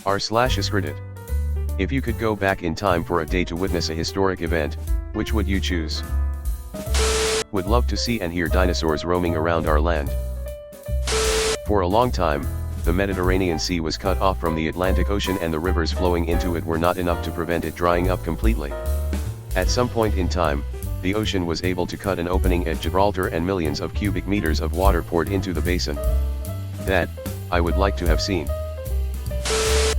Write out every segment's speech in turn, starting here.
r/askreddit. If you could go back in time for a day to witness a historic event, which would you choose? Would love to see and hear dinosaurs roaming around our land. For a long time, the Mediterranean Sea was cut off from the Atlantic Ocean and the rivers flowing into it were not enough to prevent it drying up completely. At some point in time, the ocean was able to cut an opening at Gibraltar and millions of cubic meters of water poured into the basin. That, I would like to have seen.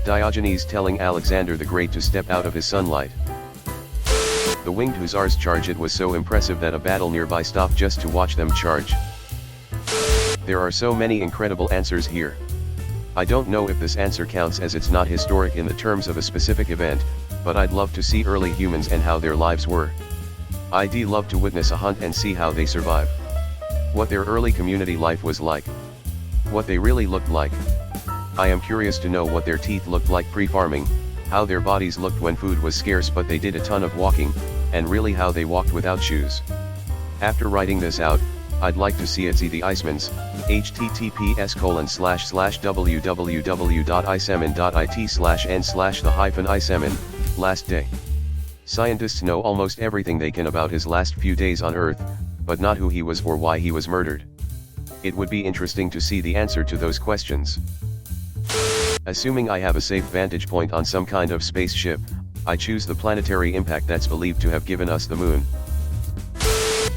Diogenes telling Alexander the Great to step out of his sunlight. The winged hussars charge. It was so impressive that a battle nearby stopped just to watch them charge. There are so many incredible answers here. I don't know if this answer counts as it's not historic in the terms of a specific event, but I'd love to see early humans and how their lives were. I'd love to witness a hunt and see how they survive. What their early community life was like. What they really looked like. I am curious to know what their teeth looked like pre-farming, how their bodies looked when food was scarce but they did a ton of walking, and really how they walked without shoes. After writing this out, I'd like to see it. See the Icemans, https://www.iceman.it/n/the-iceman, last day. Scientists know almost everything they can about his last few days on Earth, but not who he was or why he was murdered. It would be interesting to see the answer to those questions. Assuming I have a safe vantage point on some kind of spaceship, I choose the planetary impact that's believed to have given us the moon.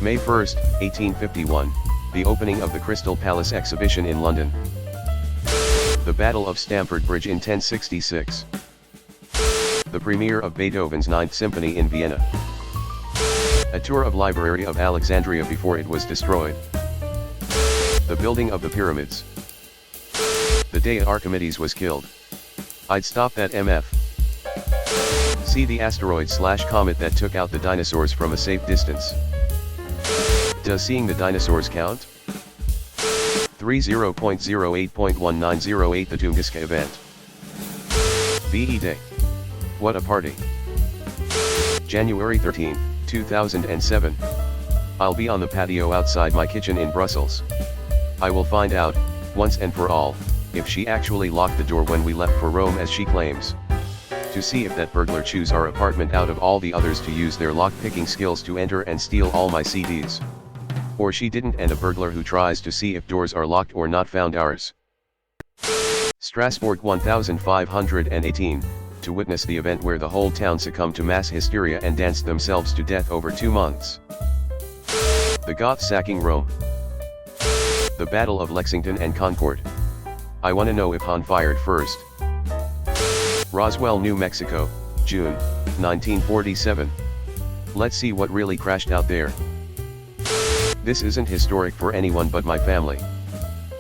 May 1st, 1851, the opening of the Crystal Palace exhibition in London. The Battle of Stamford Bridge in 1066. The premiere of Beethoven's Ninth Symphony in Vienna. A tour of Library of Alexandria before it was destroyed. The building of the pyramids. The day Archimedes was killed. I'd stop that MF. See the asteroid/comet that took out the dinosaurs from a safe distance. Does seeing the dinosaurs count? 30.08.1908 The Tunguska event. VE Day. What a party. January 13, 2007. I'll be on the patio outside my kitchen in Brussels. I will find out, once and for all, if she actually locked the door when we left for Rome as she claims. To see if that burglar chose our apartment out of all the others to use their lock-picking skills to enter and steal all my CDs. Or she didn't, and a burglar who tries to see if doors are locked or not found ours. Strasbourg 1518, to witness the event where the whole town succumbed to mass hysteria and danced themselves to death over 2 months. The Goths sacking Rome. The Battle of Lexington and Concord. I wanna know if Han fired first. Roswell, New Mexico, June, 1947. Let's see what really crashed out there. This isn't historic for anyone but my family.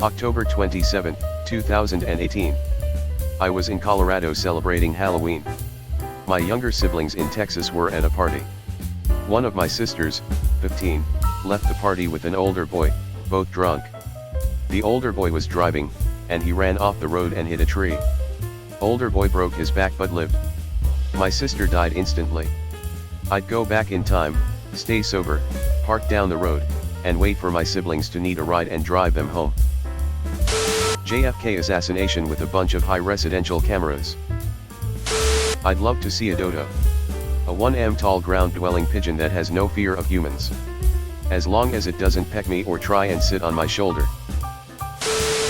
October 27, 2018. I was in Colorado celebrating Halloween. My younger siblings in Texas were at a party. One of my sisters, 15, left the party with an older boy, both drunk. The older boy was driving, and he ran off the road and hit a tree. Older boy broke his back but lived. My sister died instantly. I'd go back in time, stay sober, park down the road, and wait for my siblings to need a ride and drive them home. JFK assassination with a bunch of high residential cameras. I'd love to see a dodo. A 1 m tall ground-dwelling pigeon that has no fear of humans. As long as it doesn't peck me or try and sit on my shoulder.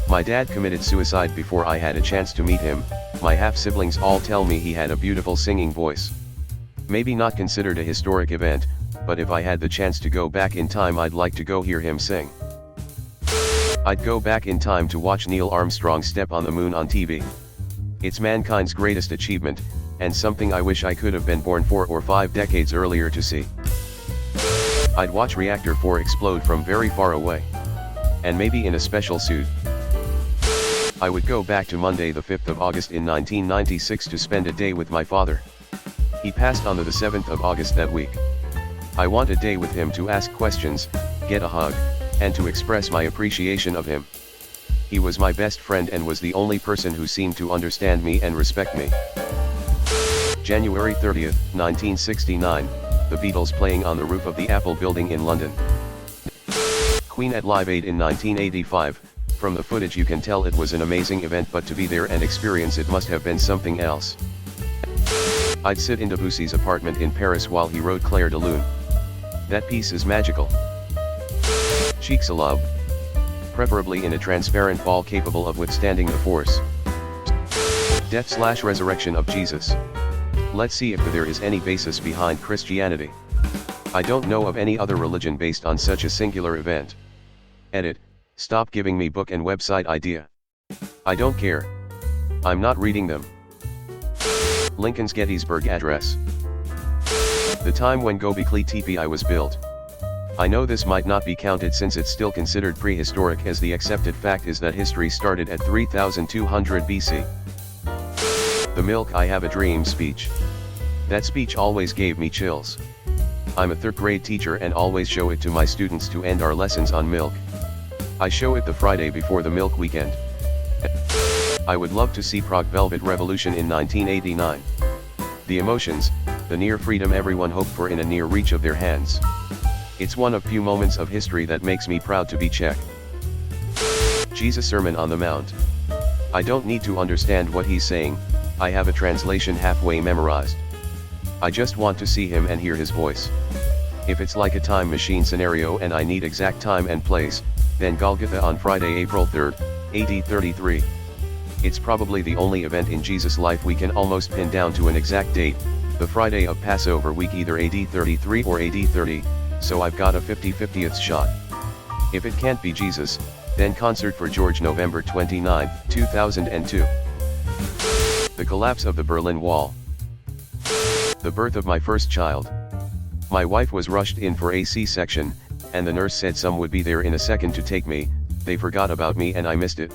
My dad committed suicide before I had a chance to meet him. My half-siblings all tell me he had a beautiful singing voice. Maybe not considered a historic event, but if I had the chance to go back in time, I'd like to go hear him sing. I'd go back in time to watch Neil Armstrong step on the moon on TV. It's mankind's greatest achievement, and something I wish I could have been born 4 or 5 decades earlier to see. I'd watch Reactor 4 explode from very far away. And maybe in a special suit. I would go back to Monday the 5th of August in 1996 to spend a day with my father. He passed on the 7th of August that week. I want a day with him to ask questions, get a hug, and to express my appreciation of him. He was my best friend and was the only person who seemed to understand me and respect me. January 30th, 1969, the Beatles playing on the roof of the Apple Building in London. Queen at Live Aid in 1985, From the footage you can tell it was an amazing event, but to be there and experience it must have been something else. I'd sit in Debussy's apartment in Paris while he wrote Clair de Lune. That piece is magical. Cheeks a love. Preferably in a transparent ball capable of withstanding the force. Death/resurrection of Jesus. Let's see if there is any basis behind Christianity. I don't know of any other religion based on such a singular event. Edit, stop giving me book and website idea. I don't care. I'm not reading them. Lincoln's Gettysburg Address. The time when Göbekli Tepe was built. I know this might not be counted since it's still considered prehistoric, as the accepted fact is that history started at 3200 BC. The Milk I Have a Dream speech. That speech always gave me chills. I'm a third grade teacher and always show it to my students to end our lessons on milk. I show it the Friday before the milk weekend. I would love to see Prague Velvet Revolution in 1989. The emotions, the near freedom everyone hoped for in a near reach of their hands. It's one of few moments of history that makes me proud to be Czech. Jesus' Sermon on the Mount. I don't need to understand what he's saying, I have a translation halfway memorized. I just want to see him and hear his voice. If it's like a time machine scenario and I need exact time and place, then Golgotha on Friday, April 3rd, AD 33. It's probably the only event in Jesus' life we can almost pin down to an exact date, the Friday of Passover week, either AD 33 or AD 30, so I've got a 50/50th shot. If it can't be Jesus, then Concert for George, November 29, 2002. The collapse of the Berlin Wall. The birth of my first child. My wife was rushed in for a C-section, and the nurse said some would be there in a second to take me. They forgot about me and I missed it.